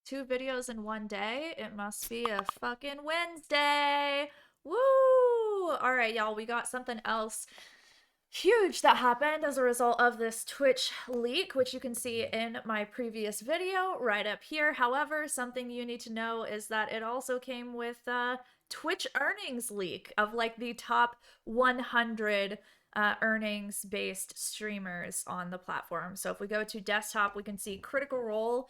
2 videos in one day. It must be a fucking Wednesday. Woo! All right, y'all, we got something else huge that happened as a result of this Twitch leak, which you can see in my previous video right up here. However, something you need to know is that it also came with Twitch earnings leak of like the top 100 earnings based streamers on the platform. So if we go to desktop, we can see Critical Role.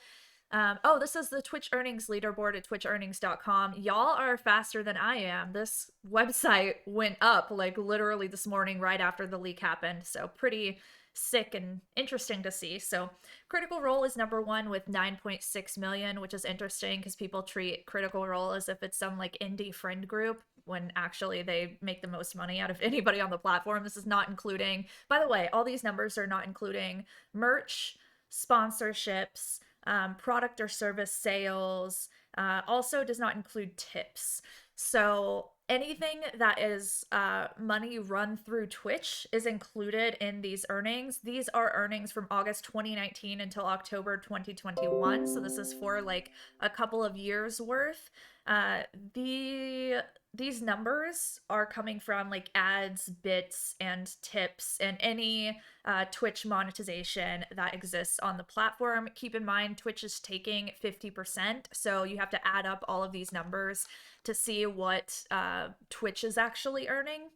Oh, this is the Twitch earnings leaderboard at twitchearnings.com. Y'all are faster than I am. This website went up like literally this morning right after the leak happened. So pretty sick and interesting to see. So Critical Role is number 1 with 9.6 million, which is interesting because people treat Critical Role as if it's some like indie friend group when actually they make the most money out of anybody on the platform. This is not including, by the way, all these numbers are not including merch, sponsorships, product or service sales, also does not include tips. So anything that is money run through Twitch is included in these earnings. These are earnings from August 2019 until October 2021. So this is for like a couple of years worth. These numbers are coming from like ads, bits, and tips, and any Twitch monetization that exists on the platform. Keep in mind, Twitch is taking 50%, so you have to add up all of these numbers to see what Twitch is actually earning,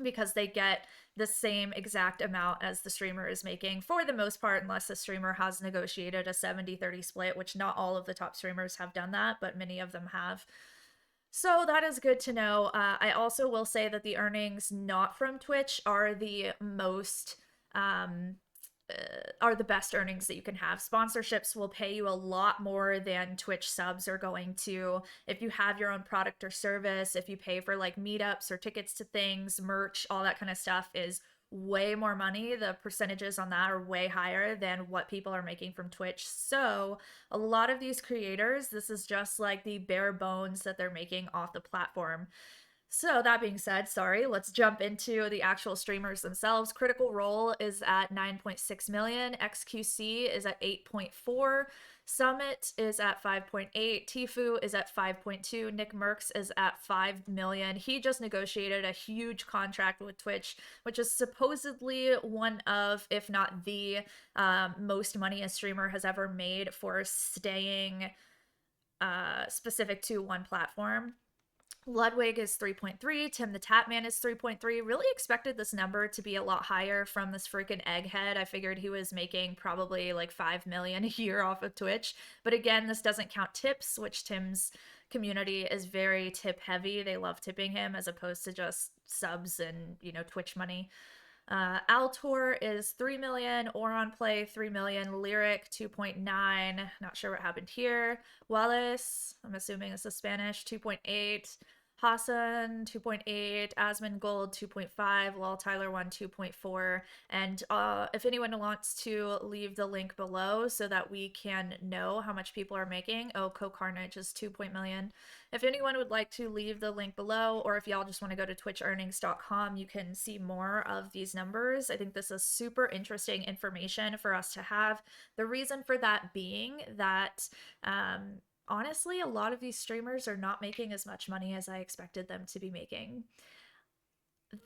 because they get the same exact amount as the streamer is making for the most part, unless the streamer has negotiated a 70-30 split, which not all of the top streamers have done that, but many of them have. So that is good to know. I also will say that the earnings not from Twitch are the most are the best earnings that you can have. Sponsorships will pay you a lot more than Twitch subs are going to. If you have your own product or service, if you pay for like meetups or tickets to things, merch, all that kind of stuff is way more money. The percentages on that are way higher than what people are making from Twitch. So a lot of these creators, this is just like the bare bones that they're making off the platform. So that being said, sorry, let's jump into the actual streamers themselves. Critical Role is at 9.6 million. XQC is at 8.4. Summit is at 5.8. Tfue is at 5.2. Nick Merckx is at 5 million. He just negotiated a huge contract with Twitch, which is supposedly one of, if not the most money a streamer has ever made for staying specific to one platform. Ludwig is 3.3. Tim the Tatman is 3.3. Really expected this number to be a lot higher from this freaking egghead. I figured he was making probably like 5 million a year off of Twitch. But again, this doesn't count tips, which Tim's community is very tip heavy. They love tipping him as opposed to just subs and, you know, Twitch money. Altor is 3 million. Oronplay 3 million. Lyric 2.9. Not sure what happened here. Wallace, I'm assuming this is Spanish, 2.8. Hassan 2.8, Asmongold 2.5, Lol Tyler 1 2.4, and if anyone wants to leave the link below so that we can know how much people are making, 𝐂𝐻𝐿 is 2 million. If anyone would like to leave the link below, or if y'all just want to go to twitchearnings.com, you can see more of these numbers. I think this is super interesting information for us to have. The reason for that being that honestly, a lot of these streamers are not making as much money as I expected them to be making.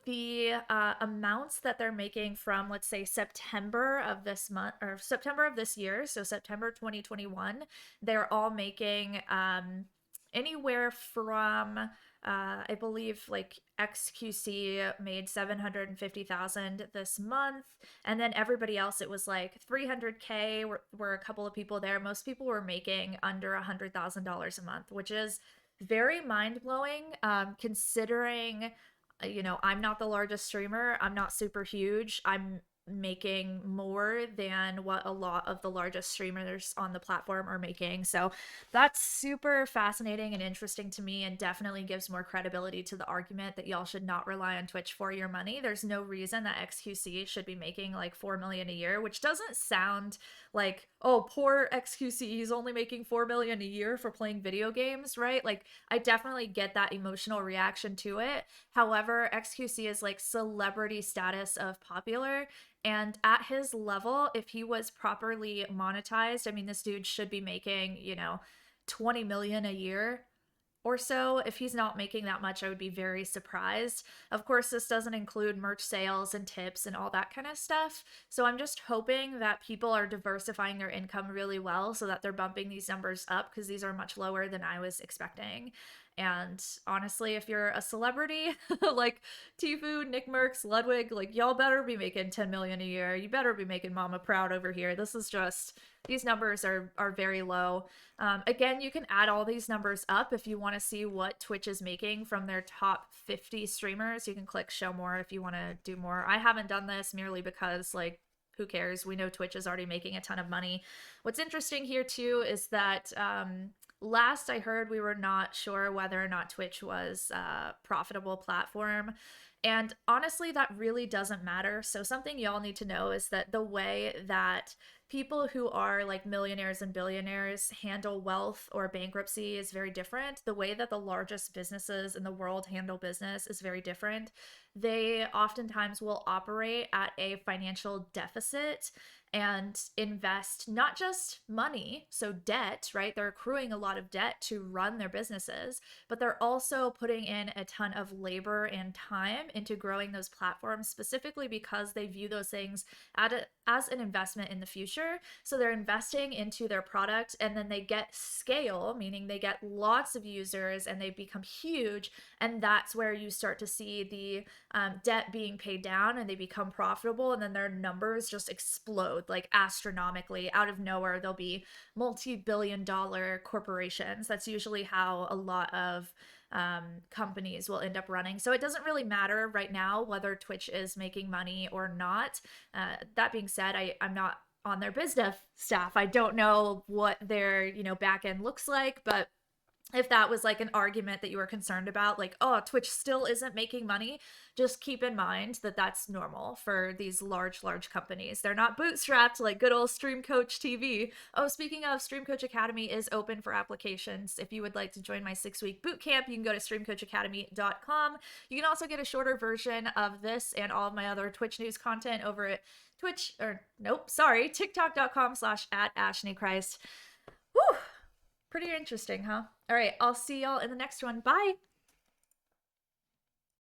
The amounts that they're making from, let's say, September of this month, or September of this year, so September 2021, they're all making anywhere from I believe like XQC made 750,000 this month, and then everybody else, it was like 300K were a couple of people there. Most people were making under $100,000 a month, which is very mind-blowing, considering, you know, I'm not the largest streamer. I'm not super huge. I'm making more than what a lot of the largest streamers on the platform are making. So that's super fascinating and interesting to me, and definitely gives more credibility to the argument that y'all should not rely on Twitch for your money. There's no reason that XQC should be making like 4 million a year, which doesn't sound like, oh, poor XQC, he's only making 4 million a year for playing video games, right? Like, I definitely get that emotional reaction to it. However, XQC is like celebrity status of popular, and at his level, if he was properly monetized, I mean, this dude should be making, you know, 20 million a year or so. If he's not making that much, I would be very surprised. Of course, this doesn't include merch sales and tips and all that kind of stuff. So I'm just hoping that people are diversifying their income really well so that they're bumping these numbers up, because these are much lower than I was expecting. And honestly, if you're a celebrity like Tfue, Nick Merckx, Ludwig, like y'all better be making 10 million a year. You better be making mama proud over here. This is just, these numbers are very low. Again, you can add all these numbers up if you want to see what Twitch is making from their top 50 streamers. You can click show more if you want to do more. I haven't done this merely because, like, who cares? We know Twitch is already making a ton of money. What's interesting here too is that last I heard, we were not sure whether or not Twitch was a profitable platform. And honestly, that really doesn't matter. So something y'all need to know is that the way that people who are like millionaires and billionaires handle wealth or bankruptcy is very different. The way that the largest businesses in the world handle business is very different. They oftentimes will operate at a financial deficit and invest not just money, so debt, right? They're accruing a lot of debt to run their businesses, but they're also putting in a ton of labor and time into growing those platforms, specifically because they view those things as an investment in the future. So they're investing into their product, and then they get scale, meaning they get lots of users and they become huge. And that's where you start to see the debt being paid down and they become profitable, and then their numbers just explode like astronomically. Out of nowhere, they'll be multi-billion-dollar corporations. That's usually how a lot of companies will end up running. So it doesn't really matter right now whether Twitch is making money or not. That being said, I'm not on their biz dev staff. I don't know what their back end looks like, but if that was like an argument that you were concerned about, like, oh, Twitch still isn't making money, just keep in mind that that's normal for these large companies. They're not bootstrapped like good old Stream Coach TV. Oh, speaking of, Stream Coach Academy is open for applications. If you would like to join my 6-week boot camp, you can go to streamcoachacademy.com. You can also get a shorter version of this and all of my other Twitch news content over at TikTok.com/@ashnichrist. Whew. Pretty interesting, huh? All right, I'll see y'all in the next one. Bye.